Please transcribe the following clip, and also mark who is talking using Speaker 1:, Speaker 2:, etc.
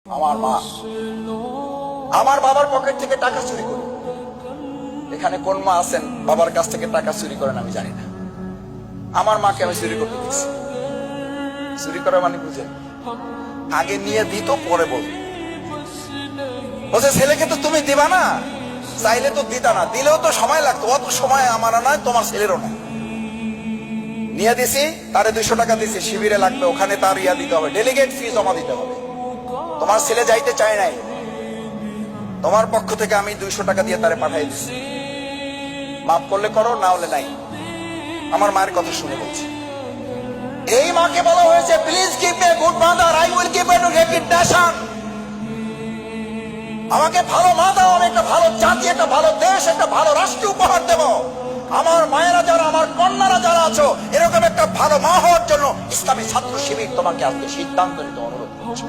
Speaker 1: আমার মা আমার বাবার পকেট থেকে টাকা চুরি করে। এখানে কোন মা আছেন বাবার কাছ থেকে টাকা চুরি করেন আমি জানি না। আমার মাকে আমি চুরি করতে দিচ্ছি। চুরি করা মানে বুঝেন, আগে নিয়ে দিত পরে বলছে ছেলেকে তো তুমি দিবা না, চাইলে তো দিতা না, দিলেও তো সময় লাগতো, অত সময় আমার নয় তোমার ছেলেরও না। নিয়ে দিছি, তারে 200 টাকা দিছি, শিবিরে লাগবে, ওখানে তার ইয়া দিতে হবে, ডেলিগেট ফি জমা দিতে হবে। তোমার ছেলে যাইতে চায় নাই, তোমার পক্ষ থেকে আমি 200 টাকা দিয়ে তারে পাঠাই দিছি, মাফ করলে করো, না হলে নাই। আমার মায়ের কথা শুনে বলছি। এই মাকে বলা হয়েছে please give me a good mother, I will give you reputation. আমাকে ভালো মা দাও, আমি একটা ভালো জাতি, একটা ভালো দেশ, একটা ভালো রাষ্ট্র উপহার দেব। আমার মায়েরা যারা, আমার কন্যারা যারা আছো, এরকম একটা ভালো মা হওয়ার জন্য ইসলামী ছাত্র শিবির তোমাকে আজকে সিদ্ধান্ত নিতে অনুরোধ করছে।